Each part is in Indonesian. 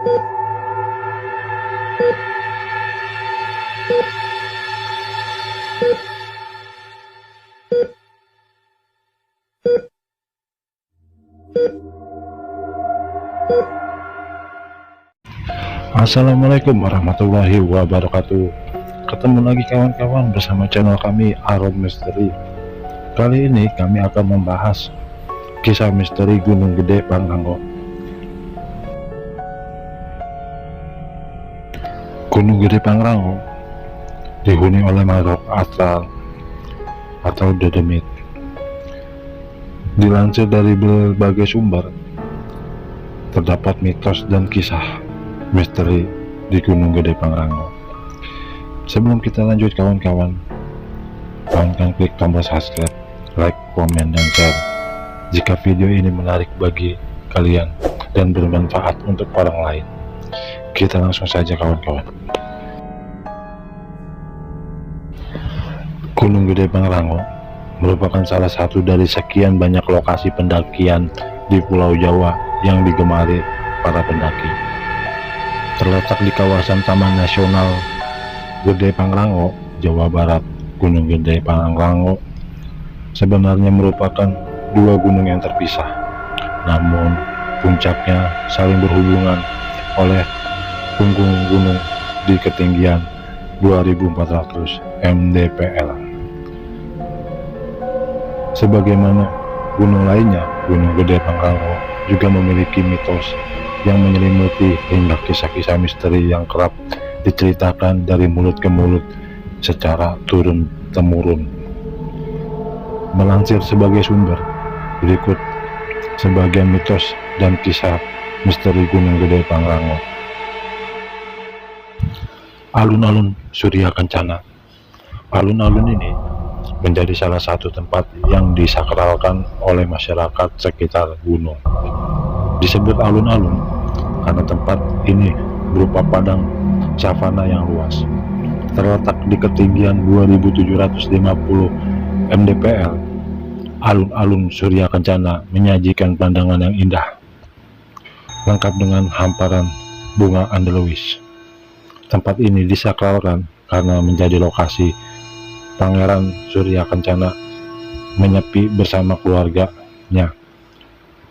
Assalamualaikum warahmatullahi wabarakatuh. Ketemu lagi kawan-kawan bersama channel kami Aron Misteri. Kali ini kami akan membahas kisah misteri Gunung Gede Pangrango. Gunung Gede Pangrango dihuni oleh makhluk astral atau dedemit. Dilansir dari berbagai sumber, terdapat mitos dan kisah misteri di Gunung Gede Pangrango. Sebelum kita lanjut kawan-kawan klik tombol subscribe, like, komen, dan share jika video ini menarik bagi kalian dan bermanfaat untuk orang lain. Kita langsung saja kawan-kawan. Gunung Gede Pangrango merupakan salah satu dari sekian banyak lokasi pendakian di Pulau Jawa yang digemari para pendaki. Terletak di kawasan Taman Nasional Gede Pangrango, Jawa Barat. Gunung Gede Pangrango sebenarnya merupakan dua gunung yang terpisah, namun puncaknya saling berhubungan oleh punggung gunung di ketinggian 2400 mdpl. Sebagaimana gunung lainnya, Gunung Gede Pangrango juga memiliki mitos yang menyelimuti hingga kisah-kisah misteri yang kerap diceritakan dari mulut ke mulut secara turun-temurun. Melansir sebagai sumber, berikut sebagian mitos dan kisah misteri Gunung Gede Pangrango. Alun-alun Surya Kencana. Alun-alun ini menjadi salah satu tempat yang disakralkan oleh masyarakat sekitar gunung. Disebut alun-alun karena tempat ini berupa padang savana yang luas. Terletak di ketinggian 2750 mdpl, alun-alun Surya Kencana menyajikan pandangan yang indah, lengkap dengan hamparan bunga andalus. Tempat ini disakralkan karena menjadi lokasi Pangeran Surya Kencana menyepi bersama keluarganya.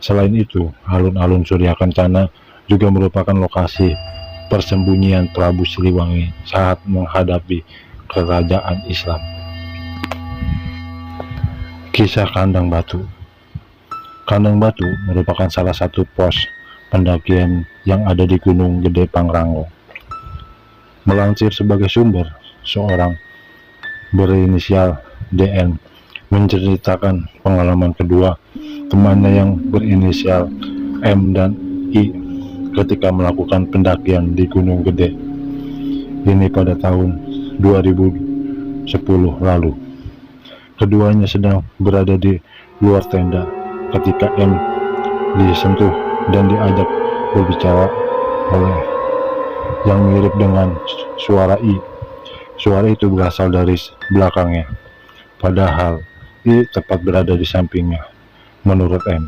Selain itu, alun-alun Surya Kencana juga merupakan lokasi persembunyian Prabu Siliwangi saat menghadapi kerajaan Islam. Kisah Kandang Batu. Kandang Batu merupakan salah satu pos pendakian yang ada di Gunung Gede Pangrango. Melansir sebagai sumber, seorang berinisial DN menceritakan pengalaman kedua temannya yang berinisial M dan I ketika melakukan pendakian di Gunung Gede ini pada tahun 2010 lalu. Keduanya sedang berada di luar tenda ketika M disentuh dan diajak berbicara oleh yang mirip dengan suara I. Suara itu berasal dari belakangnya, padahal I tepat berada di sampingnya. Menurut M,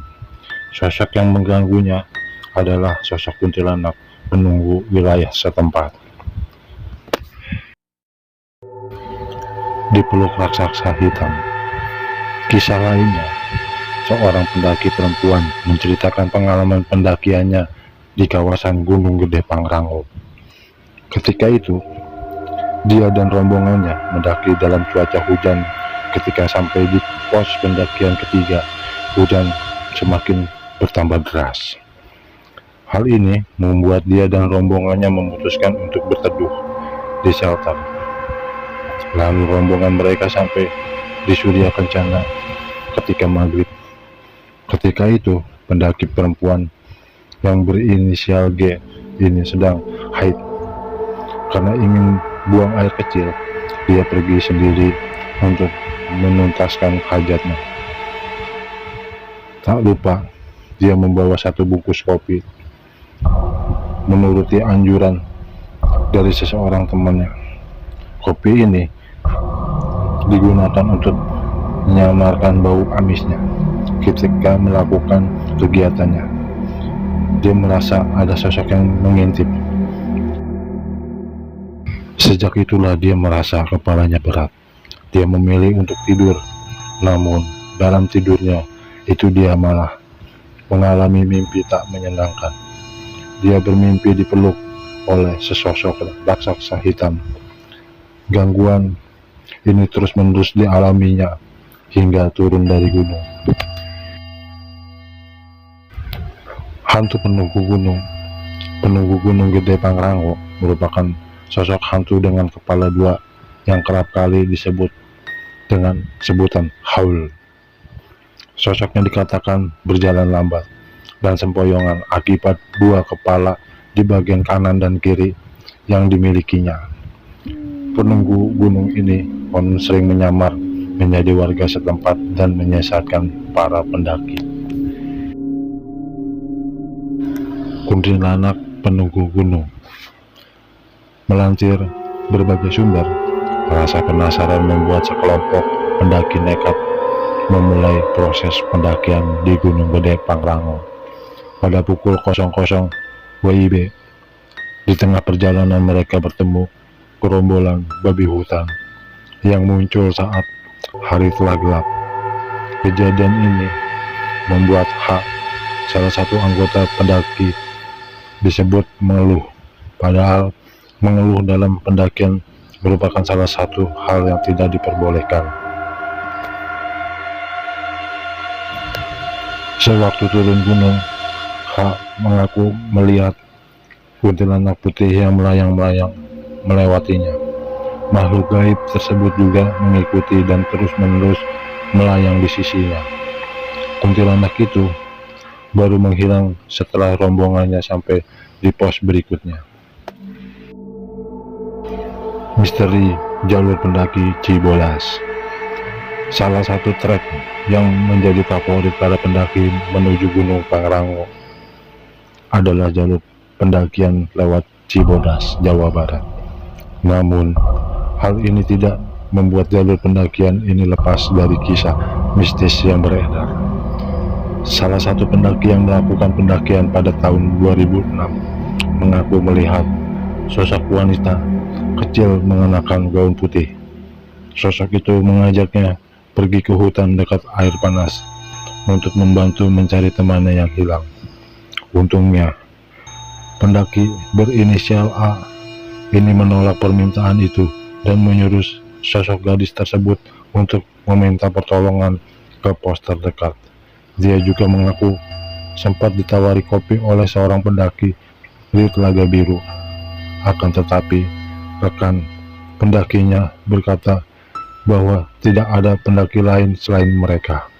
sosok yang mengganggunya adalah sosok kuntilanak penunggu wilayah setempat. Dipeluk raksasa hitam. Kisah lainnya, seorang pendaki perempuan menceritakan pengalaman pendakiannya di kawasan Gunung Gede Pangrango. Ketika itu, dia dan rombongannya mendaki dalam cuaca hujan. Ketika sampai di pos pendakian ketiga, hujan semakin bertambah deras. Hal ini membuat dia dan rombongannya memutuskan untuk berteduh di shelter. Lalu rombongan mereka sampai di Surya Kencana ketika maghrib. Ketika itu, pendaki perempuan yang berinisial G ini sedang haid. Karena ingin buang air kecil, dia pergi sendiri untuk menuntaskan hajatnya. Tak lupa, dia membawa satu bungkus kopi. Menuruti anjuran dari seseorang temannya, kopi ini digunakan untuk menyamarkan bau amisnya ketika melakukan kegiatannya. dia merasa ada sosok yang mengintip. Sejak itulah dia merasa kepalanya berat. Dia memilih untuk tidur, namun dalam tidurnya itu dia malah mengalami mimpi tak menyenangkan. Dia bermimpi dipeluk oleh sesosok raksasa hitam. Gangguan ini terus-menerus dialaminya hingga turun dari gunung. Hantu penunggu gunung Gede Pangrango merupakan sosok hantu dengan kepala dua yang kerap kali disebut dengan sebutan Haul. Sosoknya dikatakan berjalan lambat dan sempoyongan akibat dua kepala di bagian kanan dan kiri yang dimilikinya. Penunggu gunung ini pun sering menyamar menjadi warga setempat dan menyesatkan para pendaki. Kuntilanak penunggu gunung. Melansir berbagai sumber, rasa penasaran membuat sekelompok pendaki nekat memulai proses pendakian di Gunung Gede Pangrango pada pukul 00 WIB. Di tengah perjalanan mereka bertemu gerombolan babi hutan yang muncul saat hari telah gelap. Kejadian ini membuat salah satu anggota pendaki, disebut mengeluh, padahal mengeluh dalam pendakian merupakan salah satu hal yang tidak diperbolehkan. Sewaktu turun gunung, mengaku melihat kuntilanak putih yang melayang-layang melewatinya. Makhluk gaib tersebut juga mengikuti dan terus-menerus melayang di sisinya. Kuntilanak itu baru menghilang setelah rombongannya sampai di pos berikutnya. Misteri jalur pendaki Cibodas. Salah satu trek yang menjadi favorit para pendaki menuju Gunung Pangrango adalah jalur pendakian lewat Cibodas, Jawa Barat. Namun, hal ini tidak membuat jalur pendakian ini lepas dari kisah mistis yang beredar. Salah satu pendaki yang melakukan pendakian pada tahun 2006 mengaku melihat sosok wanita kecil mengenakan gaun putih. Sosok itu mengajaknya pergi ke hutan dekat air panas untuk membantu mencari temannya yang hilang. Untungnya, pendaki berinisial A ini menolak permintaan itu dan menyuruh sosok gadis tersebut untuk meminta pertolongan ke pos terdekat. Dia juga mengaku sempat ditawari kopi oleh seorang pendaki di Telaga Biru. Akan tetapi, rekan pendakinya berkata bahwa tidak ada pendaki lain selain mereka.